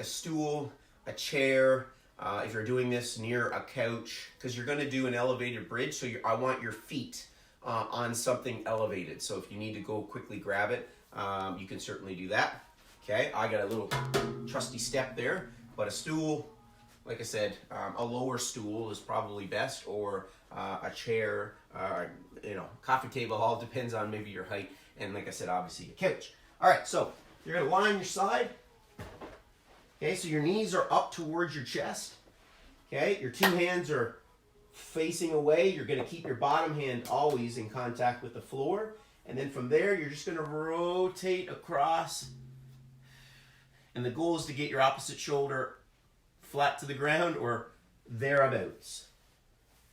a stool, a chair, if you're doing this near a couch, because you're going to do an elevated bridge, so I want your feet on something elevated. So if you need to go quickly grab it, you can certainly do that. Okay, I got a little trusty step there, but a stool, like I said, a lower stool is probably best, or a chair, coffee table, all depends on maybe your height, and like I said, obviously a couch. All right, so you're gonna lie on your side. Okay, so your knees are up towards your chest. Okay, your two hands are facing away. You're gonna keep your bottom hand always in contact with the floor, and then from there, you're just gonna rotate across, and the goal is to get your opposite shoulder flat to the ground or thereabouts.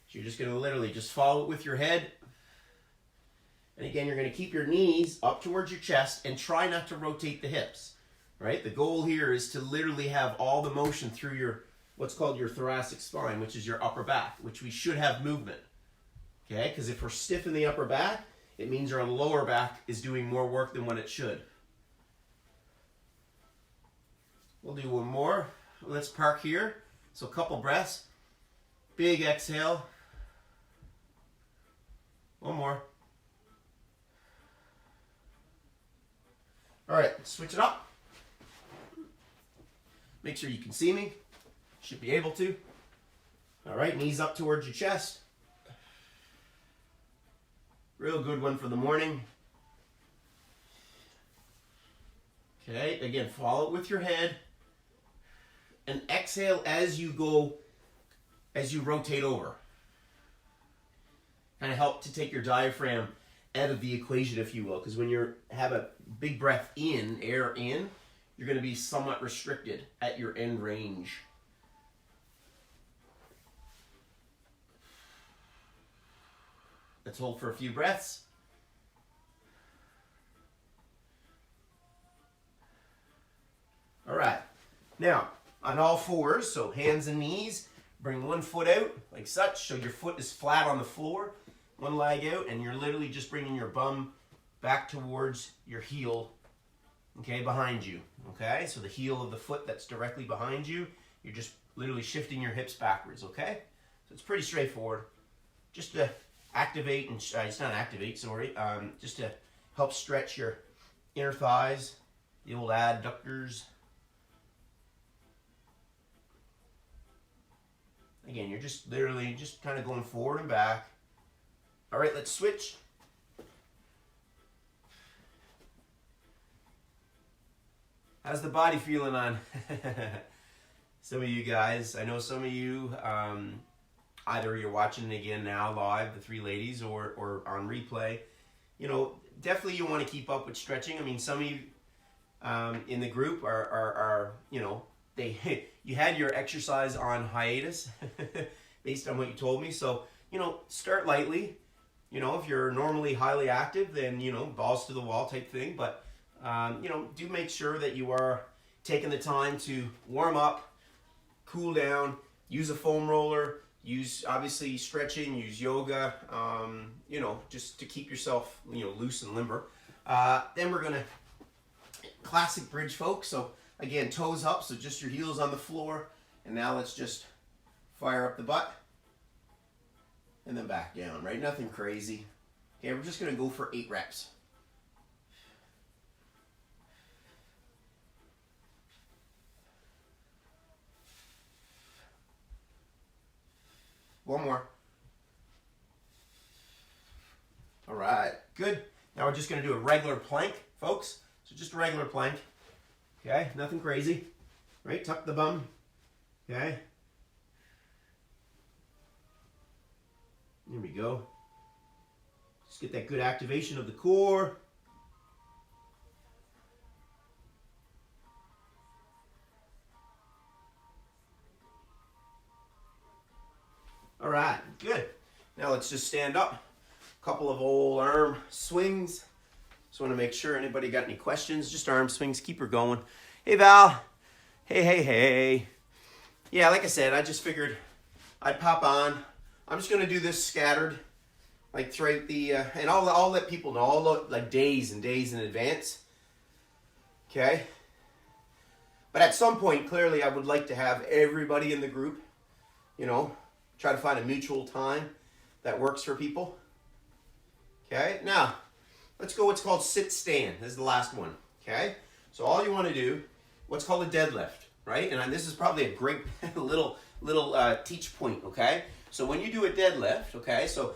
So you're just going to literally just follow it with your head. And again, you're going to keep your knees up towards your chest and try not to rotate the hips, right? The goal here is to literally have all the motion through your, what's called your thoracic spine, which is your upper back, which we should have movement, okay? Because if we're stiff in the upper back, it means our lower back is doing more work than what it should. We'll do one more. Let's park here. So a couple breaths. Big exhale. One more. All right, switch it up. Make sure you can see me. Should be able to. All right, knees up towards your chest. Real good one for the morning. Okay, again, follow it with your head. And exhale as you go, as you rotate over. Kind of help to take your diaphragm out of the equation, if you will, because when you have a big breath in, air in, you're going to be somewhat restricted at your end range. Let's hold for a few breaths. All right. Now, on all fours, so hands and knees, bring one foot out like such, so your foot is flat on the floor, one leg out, and you're literally just bringing your bum back towards your heel, okay, behind you, okay? So the heel of the foot that's directly behind you, you're just literally shifting your hips backwards, okay? So it's pretty straightforward. Just to activate, and it's not activate, sorry, just to help stretch your inner thighs, the old adductors. Again, you're just literally just kind of going forward and back. All right, let's switch. How's the body feeling on some of you guys? I know some of you, either you're watching it again now live, the three ladies, or on replay. You know, definitely you want to keep up with stretching. I mean, some of you in the group are you know, you had your exercise on hiatus based on what you told me. So, you know, start lightly. You know, if you're normally highly active, then, you know, balls to the wall type thing. But, you know, do make sure that you are taking the time to warm up, cool down, use a foam roller, use, obviously, stretching, use yoga, you know, just to keep yourself, you know, loose and limber. Then we're going to, classic bridge, folks. So, again, toes up, so just your heels on the floor. And now let's just fire up the butt. And then back down, right? Nothing crazy. Okay, we're just going to go for 8 reps. One more. All right, good. Now we're just going to do a regular plank, folks. So just a regular plank. Okay, nothing crazy. Right, tuck the bum. Okay. There we go. Just get that good activation of the core. All right, good. Now let's just stand up. A couple of old arm swings. Just want to make sure anybody got any questions. Just arm swings, keep her going. Hey, Val. Hey. Yeah, like I said, I just figured I'd pop on. I'm just going to do this scattered, like throughout the, and I'll let people know, like days and days in advance. Okay. But at some point, clearly, I would like to have everybody in the group, try to find a mutual time that works for people. Okay, now, let's go what's called sit-stand. This is the last one, okay? So all you want to do, what's called a deadlift, right? And this is probably a great little teach point, okay? So when you do a deadlift, okay, so,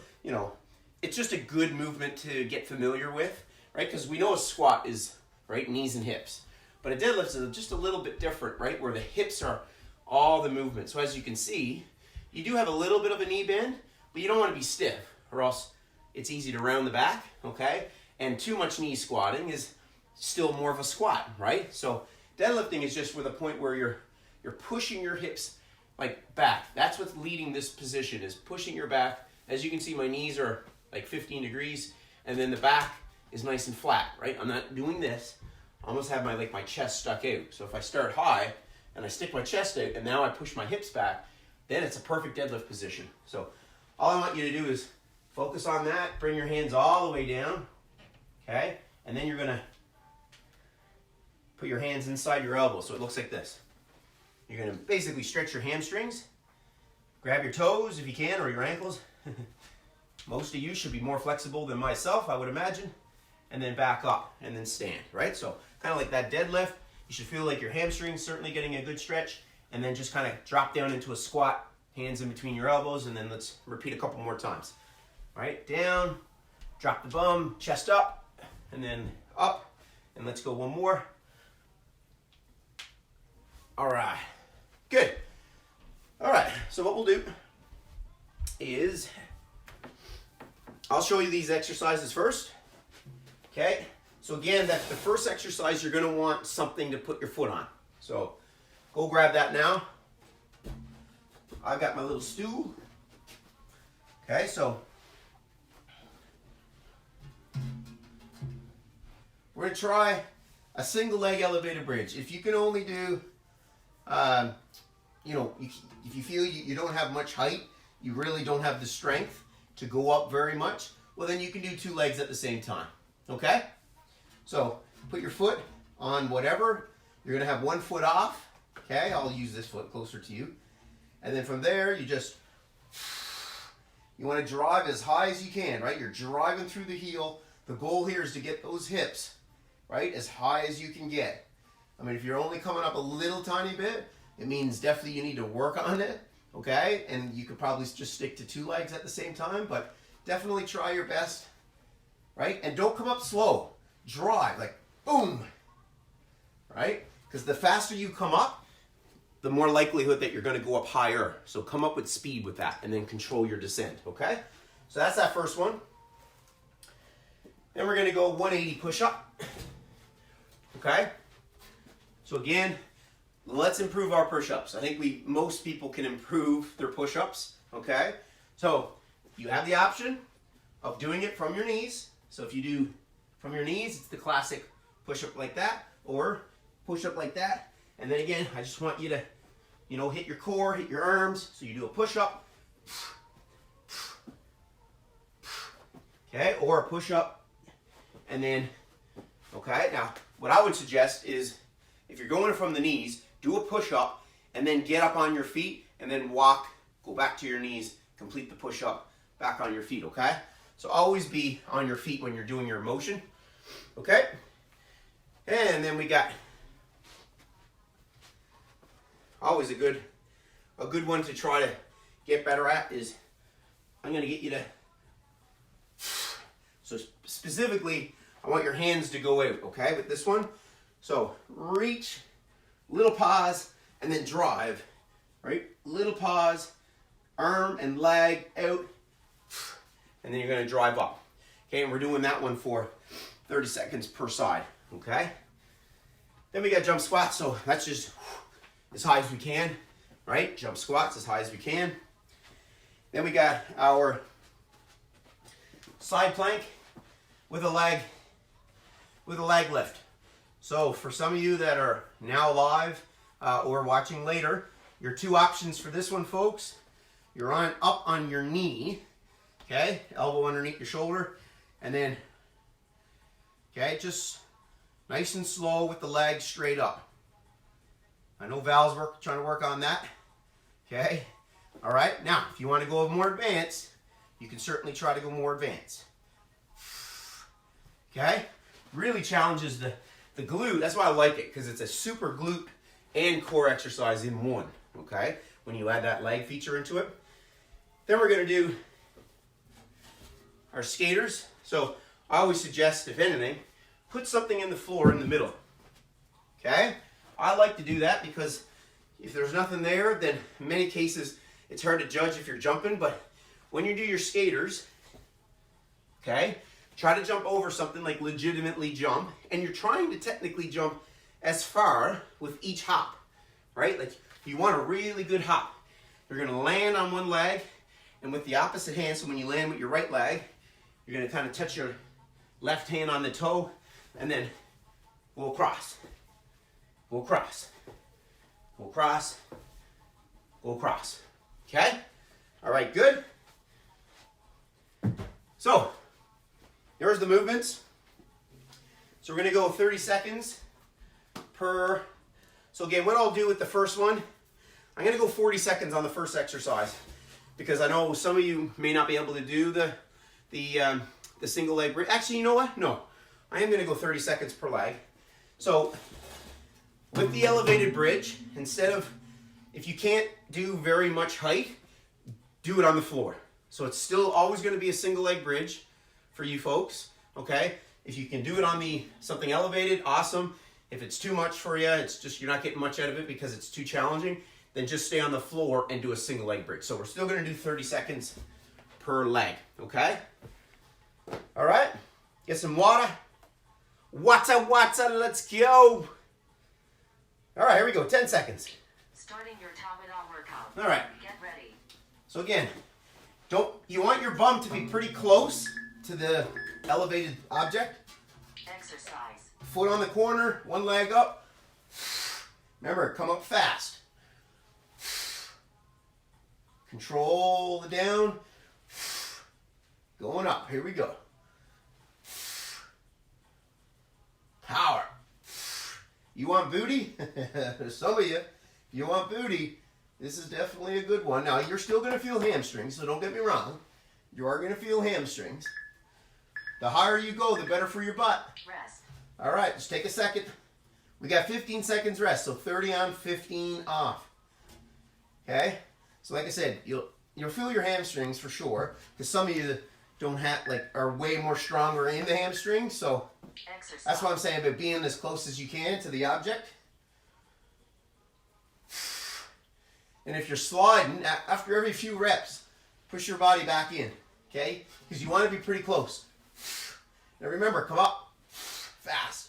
it's just a good movement to get familiar with, right? Because we know a squat is, right, knees and hips. But a deadlift is just a little bit different, right? Where the hips are all the movement. So as you can see, you do have a little bit of a knee bend, but you don't want to be stiff or else it's easy to round the back, okay? And too much knee squatting is still more of a squat, right? So deadlifting is just with a point where you're pushing your hips like back. That's what's leading this position, is pushing your back. As you can see, my knees are like 15 degrees, and then the back is nice and flat, right? I'm not doing this. I almost have my chest stuck out. So if I start high and I stick my chest out and now I push my hips back, then it's a perfect deadlift position. So all I want you to do is focus on that. Bring your hands all the way down, okay? And then you're gonna put your hands inside your elbows so it looks like this. You're gonna basically stretch your hamstrings, grab your toes if you can, or your ankles. Most of you should be more flexible than myself, I would imagine. And then back up and then stand, right? So kind of like that deadlift, you should feel like your hamstrings certainly getting a good stretch, and then just kind of drop down into a squat, hands in between your elbows, and then let's repeat a couple more times. All right, down, drop the bum, chest up, and then up, and let's go one more. All right, good. All right, so what we'll do is I'll show you these exercises first. Okay, so again, that's the first exercise. You're going to want something to put your foot on. So go grab that now. I've got my little stool. Okay, so we're going to try a single leg elevated bridge. If you can only do, if you feel you don't have much height, you really don't have the strength to go up very much, well then you can do two legs at the same time. Okay? So put your foot on whatever. You're going to have one foot off. Okay? I'll use this foot closer to you. And then from there, you want to drive as high as you can, right? You're driving through the heel. The goal here is to get those hips, right, as high as you can get. I mean, if you're only coming up a little tiny bit, it means definitely you need to work on it, okay? And you could probably just stick to two legs at the same time, but definitely try your best. Right? And don't come up slow. Drive, like boom. Right? Because the faster you come up, the more likelihood that you're going to go up higher. So come up with speed with that and then control your descent. Okay? So that's that first one. Then we're going to go 180 push-up. Okay? So again, let's improve our push-ups. I think most people can improve their push-ups. Okay? So you have the option of doing it from your knees. So if you do from your knees, it's the classic push-up like that, or push-up like that. And then again, I just want you to, hit your core, hit your arms. So you do a push-up, okay, or a push-up, and then, okay. Now, what I would suggest is, if you're going from the knees, do a push-up, and then get up on your feet, and then walk, go back to your knees, complete the push-up, back on your feet, okay? So always be on your feet when you're doing your motion, okay? And then we got always a good one to try to get better at is I'm going to get you to, so specifically I want your hands to go out, okay, with this one. So reach, little pause, and then drive, right? Little pause, arm and leg out, and then you're going to drive up. Okay, and we're doing that one for 30 seconds per side. Okay? Then we got jump squats, so that's just as high as we can, right? Jump squats as high as we can. Then we got our side plank with a leg lift. So for some of you that are now live or watching later, your two options for this one, folks, you're up on your knee, okay, elbow underneath your shoulder, and then, okay, just nice and slow with the leg straight up. I know Val's trying to work on that. Okay. All right. Now, if you want to go more advanced, you can certainly try to go more advanced. Okay. Really challenges the glute. That's why I like it, because it's a super glute and core exercise in one. Okay. When you add that leg feature into it. Then we're going to do our skaters. So I always suggest, if anything, put something in the floor in the middle. Okay? I like to do that because if there's nothing there, then in many cases it's hard to judge if you're jumping. But when you do your skaters, okay, try to jump over something, like legitimately jump, and you're trying to technically jump as far with each hop, right? Like you want a really good hop. You're going to land on one leg, and with the opposite hand, so when you land with your right leg, you're going to kind of touch your left hand on the toe, and then go across. Go across. Go across. Go across. Okay? All right, good. So, here's the movements. So we're going to go 30 seconds per. So again, what I'll do with the first one, I'm going to go 40 seconds on the first exercise, because I know some of you may not be able to do the single leg bridge. Actually, you know what? No, I am going to go 30 seconds per leg. So with the elevated bridge, instead of, if you can't do very much height, do it on the floor. So it's still always going to be a single leg bridge for you folks, okay? If you can do it on something elevated, awesome. If it's too much for you, it's just you're not getting much out of it because it's too challenging, then just stay on the floor and do a single leg bridge. So we're still going to do 30 seconds per leg, okay? All right, get some water. Water, let's go. All right, here we go, 10 seconds. Starting your Tawada workout. All right. Get ready. So again, you want your bum to be pretty close to the elevated object. Exercise. Foot on the corner, one leg up. Remember, come up fast. Control the down. Going up. Here we go. Power. You want booty? Some of you want booty. This is definitely a good one. Now, you're still going to feel hamstrings, so don't get me wrong. You are going to feel hamstrings. The higher you go, the better for your butt. Rest. All right, just take a second. We got 15 seconds rest, so 30 on, 15 off. Okay? So like I said, you'll feel your hamstrings for sure, because some of you don't have, are way more stronger in the hamstrings, so Exercise. that's what I'm saying about being as close as you can to the object. And if you're sliding, after every few reps, push your body back in, okay? Because you want to be pretty close. Now remember, come up fast.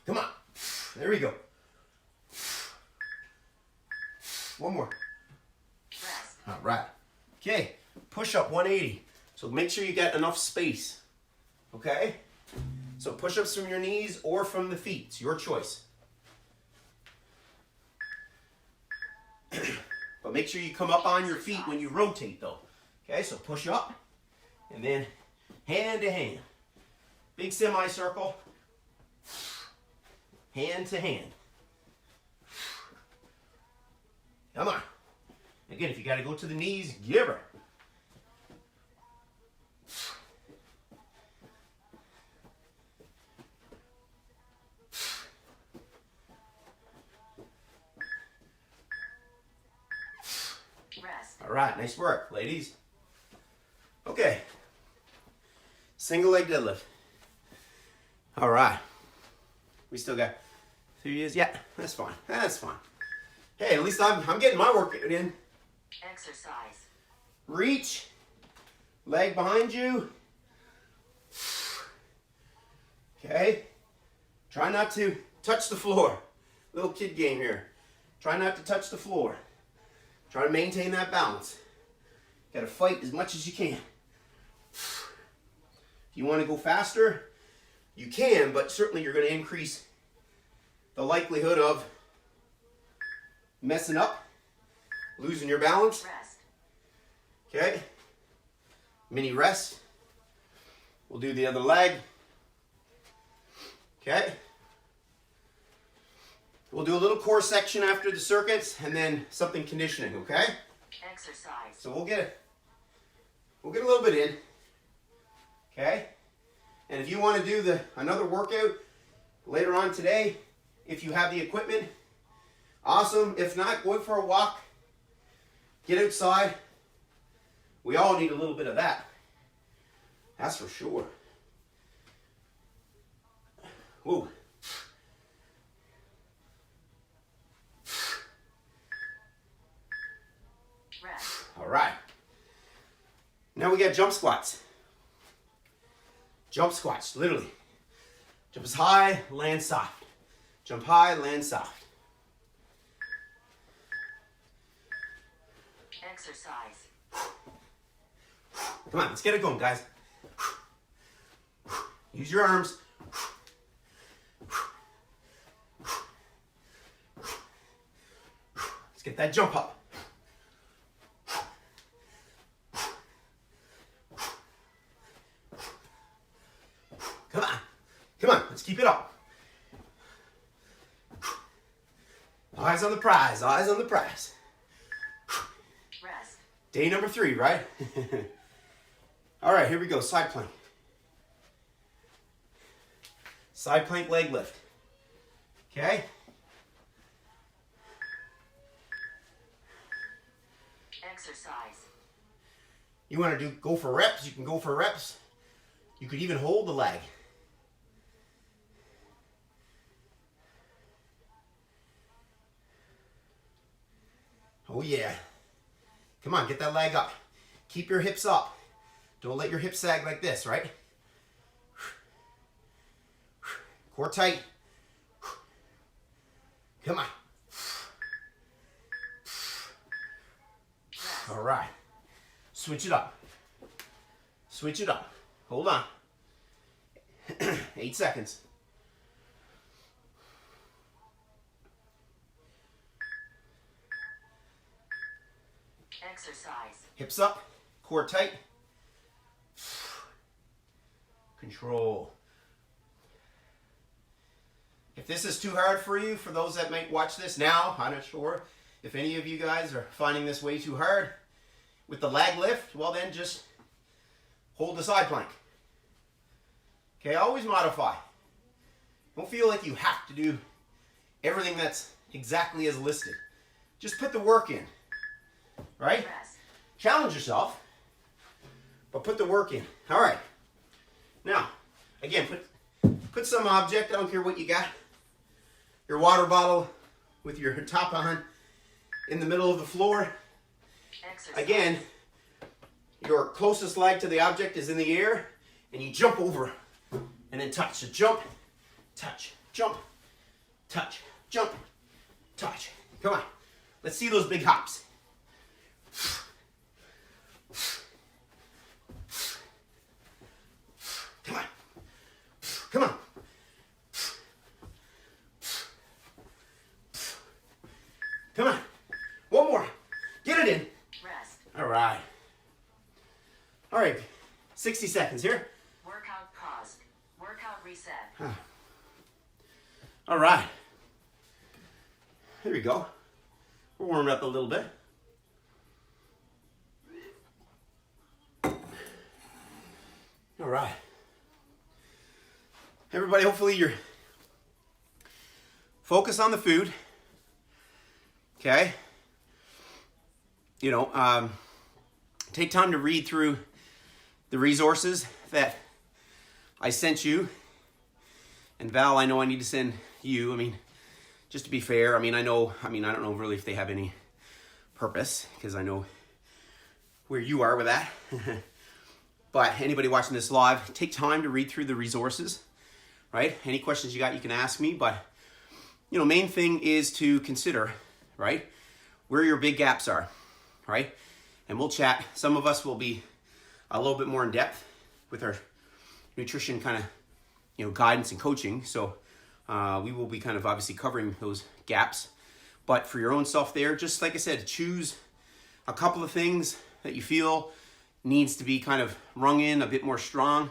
Come on. There we go. One more. Rest. All right. Okay, push up 180. So make sure you get enough space, okay? So push-ups from your knees or from the feet. It's your choice. But make sure you come up on your feet when you rotate though. Okay, so push up and then hand to hand. Big semicircle. Hand to hand. Come on. Again, if you got to go to the knees, give her. Rest. All right, nice work, ladies. Okay. Single leg deadlift. All right. We still got 3 years. Yeah, that's fine. That's fine. Hey, at least I'm getting my work in. Exercise. Reach. Leg behind you. Okay. Try not to touch the floor. Little kid game here. Try not to touch the floor. Try to maintain that balance. Got to fight as much as you can. If you want to go faster, you can, but certainly you're going to increase the likelihood of messing up, losing your balance. Rest. Okay. Mini rest. We'll do the other leg. Okay. We'll do a little core section after the circuits and then something conditioning, okay? Exercise. So we'll get a little bit in. Okay? And if you want to do another workout later on today, if you have the equipment, awesome. If not, go out for a walk. Get outside. We all need a little bit of that. That's for sure. Whoa. Rest. All right. Now we got jump squats. Jump squats, literally. Jump as high, land soft. Jump high, land soft. Exercise. Come on, let's get it going, guys. Use your arms. Let's get that jump up. Come on. Come on, let's keep it up. Eyes on the prize, eyes on the prize. Rest. Day number 3, right? All right, here we go, side plank. Side plank leg lift. Okay? Exercise. You want to go for reps, you can go for reps. You could even hold the leg. Oh yeah. Come on, get that leg up. Keep your hips up. Don't let your hips sag like this, right? Core tight. Come on. All right. Switch it up. Switch it up. Hold on. 8 seconds. Exercise. Hips up, core tight. Control. If this is too hard for you, for those that might watch this now, I'm not sure if any of you guys are finding this way too hard with the leg lift, well then just hold the side plank. Okay, always modify. Don't feel like you have to do everything that's exactly as listed. Just put the work in, right? Rest. Challenge yourself, but put the work in. All right. Now, again, put some object, I don't care what you got, your water bottle with your top on in the middle of the floor. Exercise. Again, your closest leg to the object is in the air, and you jump over and then touch. So jump, touch, jump, touch, jump, touch. Come on. Let's see those big hops. Come on. Come on. Come on. One more. Get it in. Rest. All right. All right. 60 seconds here. Workout paused. Workout reset. All right. There we go. We're warming up a little bit. All right. Everybody, hopefully you're focused on the food. Okay? You know, take time to read through the resources that I sent you. And Val, I know I need to send you. I mean, just to be fair, I don't know really if they have any purpose, because I know where you are with that. But anybody watching this live, take time to read through the resources, right? Any questions you got, you can ask me. But, you know, main thing is to consider, right, where your big gaps are, right? And we'll chat. Some of us will be a little bit more in depth with our nutrition kind of, you know, guidance and coaching. So we will be kind of obviously covering those gaps. But for your own self there, just like I said, choose a couple of things that you feel needs to be kind of rung in a bit more strong.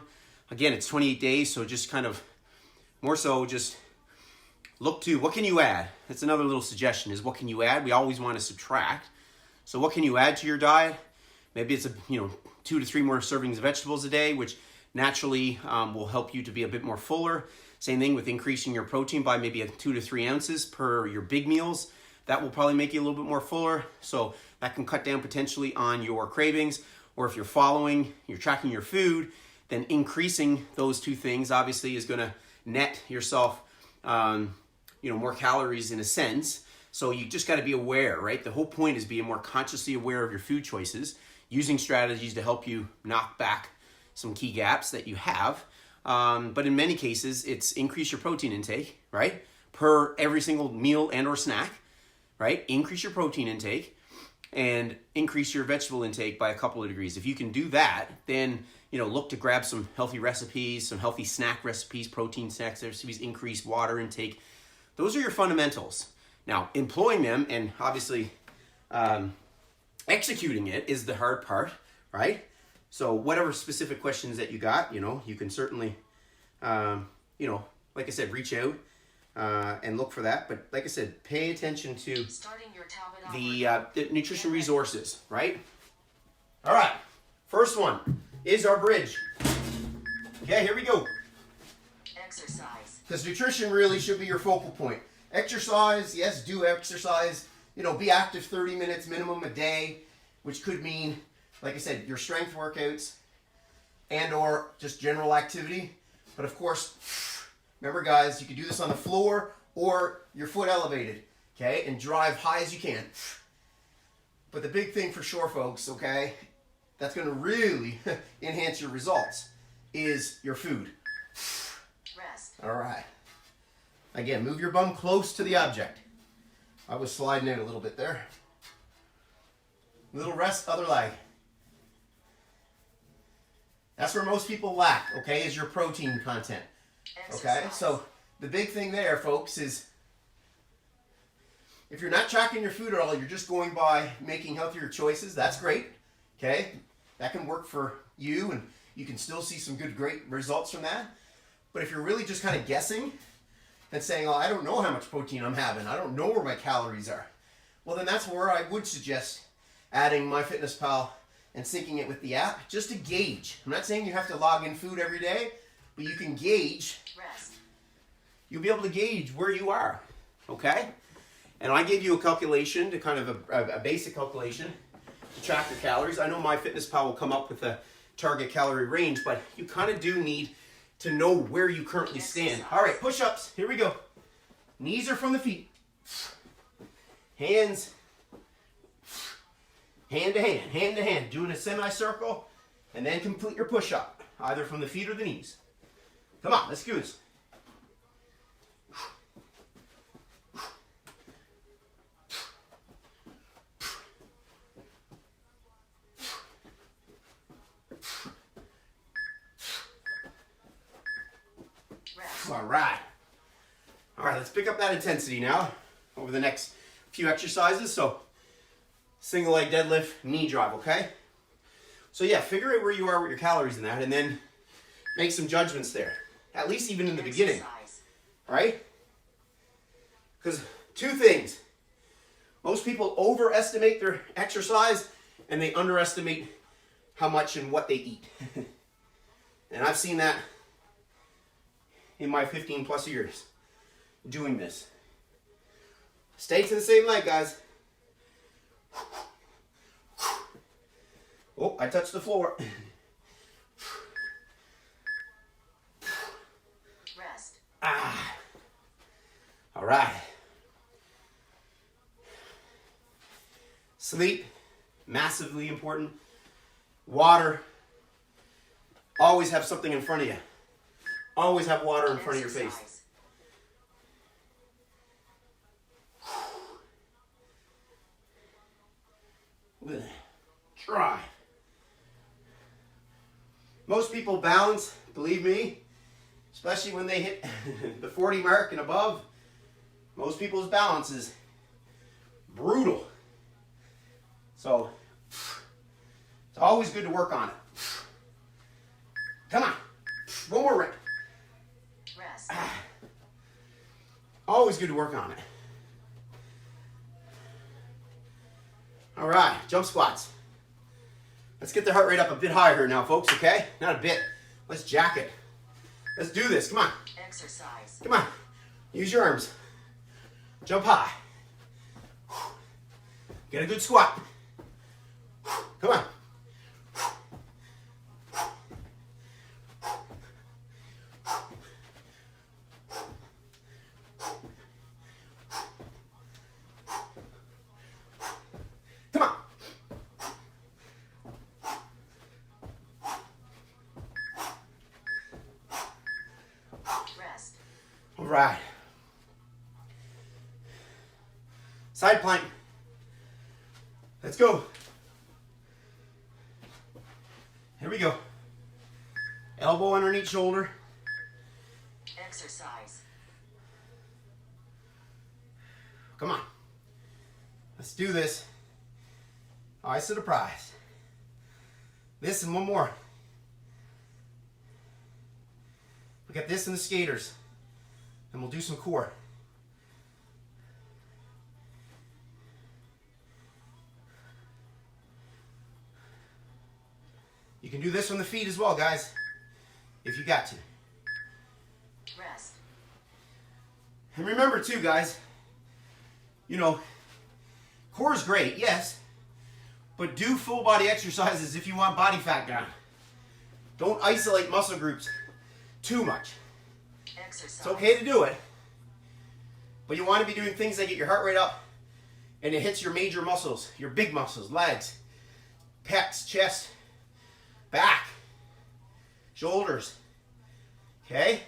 Again, it's 28 days, so just kind of more so just look to what can you add. That's another little suggestion is what can you add. We always want to subtract. So what can you add to your diet? Maybe it's 2 to 3 more servings of vegetables a day, which naturally will help you to be a bit more fuller. Same thing with increasing your protein by maybe 2 to 3 ounces per your big meals. That will probably make you a little bit more fuller. So that can cut down potentially on your cravings. Or if you're tracking your food, then increasing those 2 things obviously is going to net yourself more calories in a sense. So you just got to be aware, right? The whole point is being more consciously aware of your food choices, using strategies to help you knock back some key gaps that you have. But in many cases, it's increase your protein intake, right? Per every single meal and or snack, right? Increase your protein intake and increase your vegetable intake by a couple of degrees. If you can do that, then, look to grab some healthy recipes, some healthy snack recipes, protein snacks recipes, increase water intake. Those are your fundamentals. Now, employing them and obviously executing it is the hard part, right? So whatever specific questions that you got, you can certainly, like I said, reach out and look for that. But like I said, pay attention to the nutrition resources, right? All right, first one is our bridge. Okay, here we go. Exercise. Because nutrition really should be your focal point. Exercise, yes, do exercise. Be active 30 minutes minimum a day, which could mean, like I said, your strength workouts and or just general activity. But of course, remember guys, you can do this on the floor or your foot elevated, okay? And drive high as you can. But the big thing for sure, folks, okay, that's going to really enhance your results is your food. Rest. All right. Again, move your bum close to the object. I was sliding out a little bit there. Little rest, other leg. That's where most people lack, okay, is your protein content. Okay, so the big thing there, folks, is if you're not tracking your food at all, you're just going by making healthier choices, that's great, okay? That can work for you, and you can still see some great results from that. But if you're really just kind of guessing and saying, I don't know how much protein I'm having, I don't know where my calories are, well, then that's where I would suggest adding MyFitnessPal and syncing it with the app just to gauge. I'm not saying you have to log in food every day, but you can gauge. Rest. You'll be able to gauge where you are, okay? And I gave you a calculation to kind of a basic calculation to track your calories. I know MyFitnessPal will come up with a target calorie range, but you kind of do need to know where you currently stand. All right, push-ups, here we go. Knees are from the feet. Hands, hand to hand, doing a semicircle, and then complete your push-up, either from the feet or the knees. Come on, let's do this. All right, let's pick up that intensity now over the next few exercises. So single leg deadlift, knee drive, okay? So yeah, figure out where you are with your calories in that and then make some judgments there, at least even in the beginning, right? Because 2 things. Most people overestimate their exercise and they underestimate how much and what they eat. And I've seen that in my 15 plus years doing this. Stay to the same leg, guys. Oh, I touched the floor. Rest. All right. Sleep, massively important. Water. Always have something in front of you. Always have water in front of your face. Try. Most people balance, believe me, especially when they hit the 40 mark and above. Most people's balance is brutal. So it's always good to work on it. Come on. One more rep. Rest. Always good to work on it. All right, jump squats. Let's get the heart rate up a bit higher now, folks, okay? Not a bit. Let's jack it. Let's do this. Come on. Exercise. Come on. Use your arms. Jump high. Get a good squat. Come on. Come on. Rest. All right. Side plank. Let's go. Here we go. Elbow underneath shoulder. Exercise. Come on. Let's do this. Eyes to the prize. This and one more. We got this and the skaters. And we'll do some core. You can do this on the feet as well, guys, if you got to. Rest. And remember too, guys, you know, core is great, yes, but do full body exercises if you want body fat down. Don't isolate muscle groups too much. Exercise. It's okay to do it, but you want to be doing things that get your heart rate up and it hits your major muscles, your big muscles, legs, pecs, chest, back, shoulders, okay?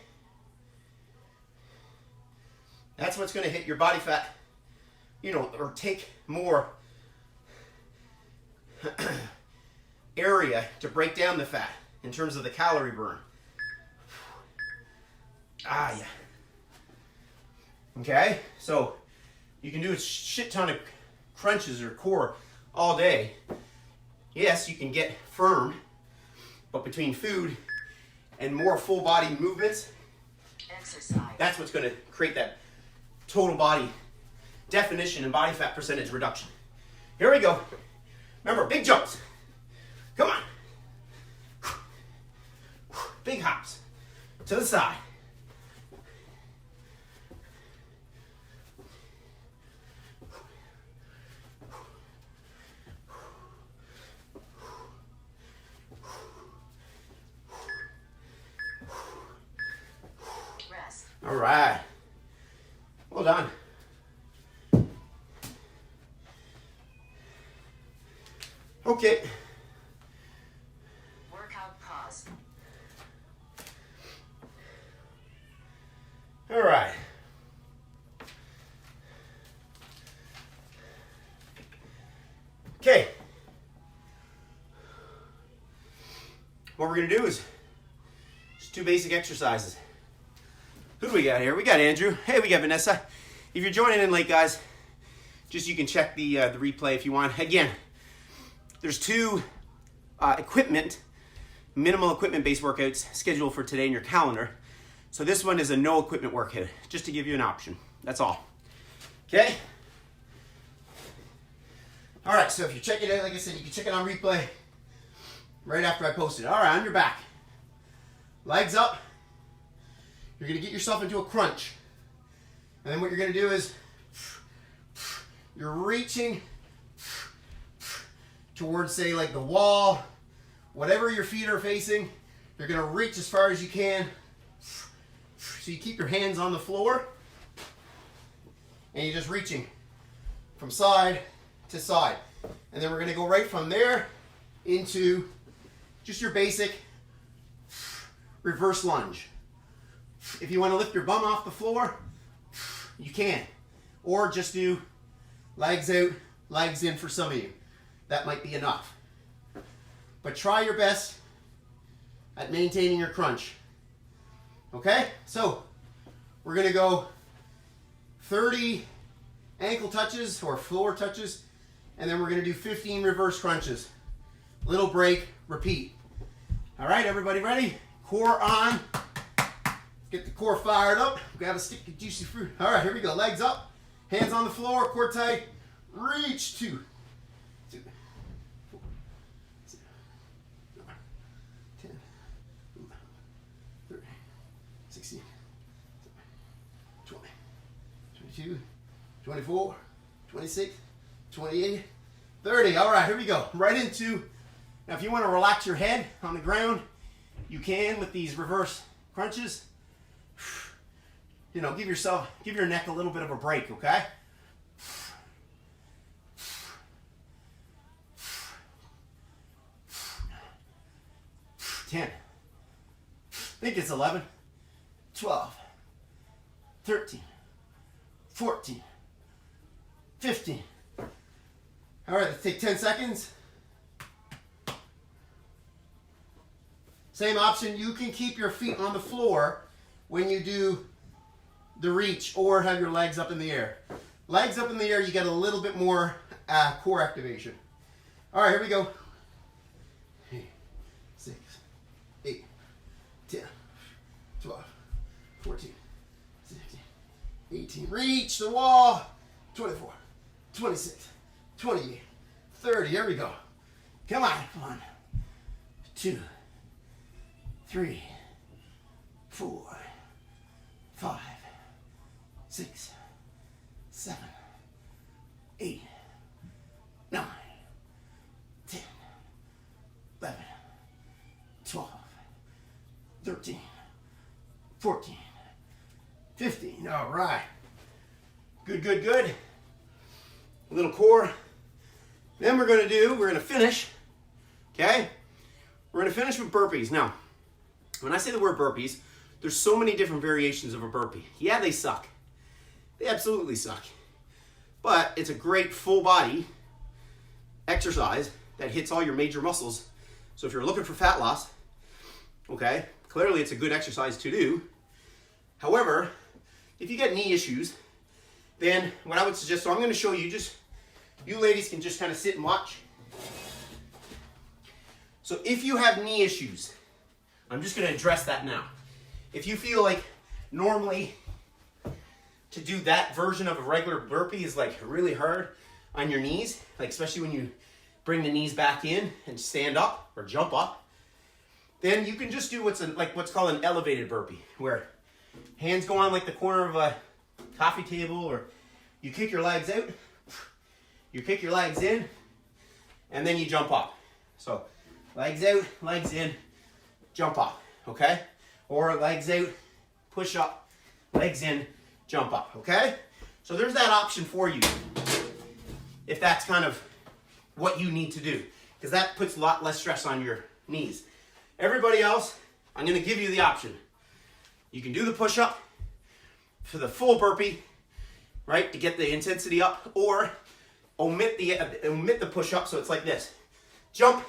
That's what's going to hit your body fat, you know, or take more area to break down the fat in terms of the calorie burn. Ah, yeah. Okay, so you can do a shit ton of crunches or core all day. Yes, you can get firm, but between food and more full body movements, Exercise. that's what's going to create that total body definition and body fat percentage reduction. Here we go. Remember, big jumps. Come on. Big hops to the side. Rest. All right. Well done. Okay. Workout pause. All right. Okay. What we're going to do is just 2 basic exercises. Who do we got here? We got Andrew. Hey, we got Vanessa. If you're joining in late, guys, just you can check the replay if you want. Again, there's 2 minimal equipment-based workouts scheduled for today in your calendar. So this one is a no equipment workout, just to give you an option. That's all. Okay? All right, so if you check it out, like I said, you can check it on replay right after I post it. All right, on your back. Legs up. You're going to get yourself into a crunch. And then what you're going to do is you're reaching towards, say, like the wall, whatever your feet are facing. You're going to reach as far as you can. So you keep your hands on the floor. And you're just reaching from side to side. And then we're going to go right from there into just your basic reverse lunge. If you want to lift your bum off the floor, you can. Or just do legs out, legs in for some of you. That might be enough. But try your best at maintaining your crunch. Okay? So, we're going to go 30 ankle touches or floor touches, and then we're going to do 15 reverse crunches. Little break, repeat. All right, everybody ready? Core on. Get the core fired up. Grab a stick of juicy fruit. All right, here we go. Legs up, hands on the floor, core tight. Reach. 2, 2, 4, 6, 9, 10, 11, 13, 16, 20, 22, 24, 26, 28, 30. All right, here we go. Right into, now if you want to relax your head on the ground, you can with these reverse crunches. You know, give your neck a little bit of a break, okay? 10. I think it's 11, 12, 13, 14, 15. All right, let's take 10 seconds. Same option, you can keep your feet on the floor when you do the reach or have your legs up in the air. Legs up in the air, you get a little bit more core activation. All right, here we go. 6, 8, 10, 12, 14, 16, 18. Reach the wall. 24, 26, 28, 30. Here we go. Come on. 1, 2, 3, 4, 5, 6, 7, 8, 9, 10, 11, 12, 13, 14, 15. All right. Good, good, good. A little core. Then we're going to finish, okay? We're going to finish with burpees. Now, when I say the word burpees, there's so many different variations of a burpee. Yeah, they suck. They absolutely suck. But it's a great full body exercise that hits all your major muscles. So if you're looking for fat loss, okay, clearly it's a good exercise to do. However, if you get knee issues, then what I would suggest, so I'm going to show you, you ladies can just kind of sit and watch. So if you have knee issues, I'm just going to address that now. If you feel like normally to do that version of a regular burpee is like really hard on your knees, like especially when you bring the knees back in and stand up or jump up, then you can just do what's called an elevated burpee, where hands go on like the corner of a coffee table, or you kick your legs out, you kick your legs in, and then you jump up. So legs out, legs in, jump up, okay? Or legs out, push up, legs in, jump up, okay? So there's that option for you if that's kind of what you need to do, because that puts a lot less stress on your knees. Everybody else, I'm going to give you the option. You can do the push-up for the full burpee, right, to get the intensity up, or omit the push-up, so it's like this. Jump,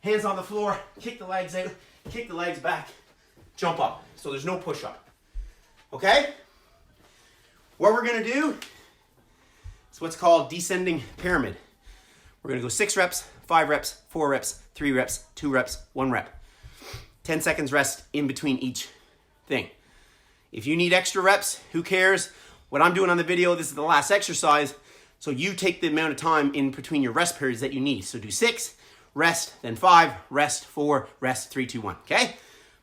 hands on the floor, kick the legs out, kick the legs back, jump up. So there's no push-up. Okay? What we're going to do is what's called descending pyramid. We're going to go 6 reps, 5 reps, 4 reps, 3 reps, 2 reps, 1 rep. 10 seconds rest in between each thing. If you need extra reps, who cares? What I'm doing on the video, this is the last exercise, so you take the amount of time in between your rest periods that you need. So do 6, rest, then 5, rest, 4, rest, 3, 2, 1, okay?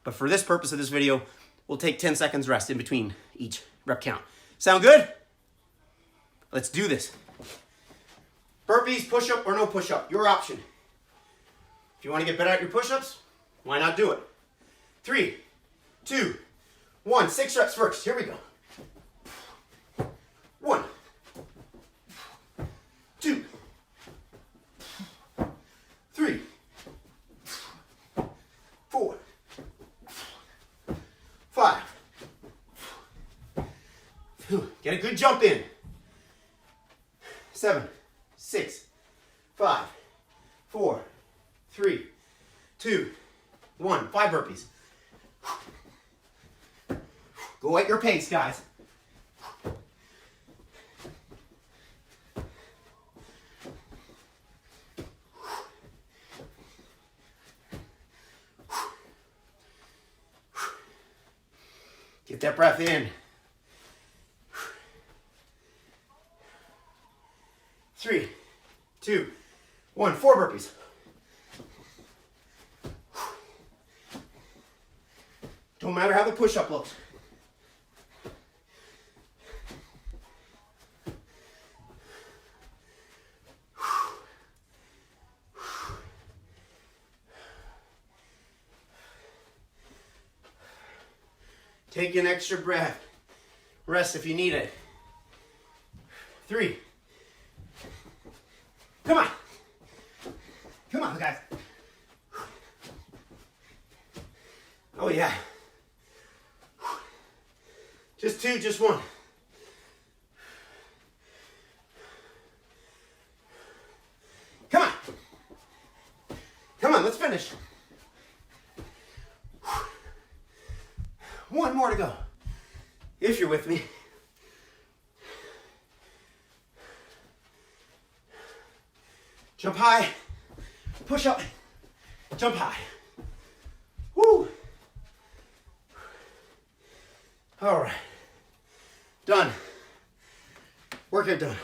But for this purpose of this video, we'll take 10 seconds rest in between each rep count. Sound good? Let's do this. Burpees, push-up or no push-up, your option. If you want to get better at your push-ups, why not do it? 3, 2, 1. 6 reps first. Here we go. 1, 2, 3, 4, 5. Get a good jump in. 7, 6, 5, 4, 3, 2, 1. 5 burpees. Go at your pace, guys. Get that breath in. 3, 2, 1. 4 burpees. Don't matter how the push-up looks. Take an extra breath. Rest if you need it. 3. Come on. Come on, guys. Oh, yeah. Just 2, just 1. Come on. Come on, let's finish. 1 more to go. If you're with me. Jump high, push up, jump high. Woo! All right. Done. Workout done.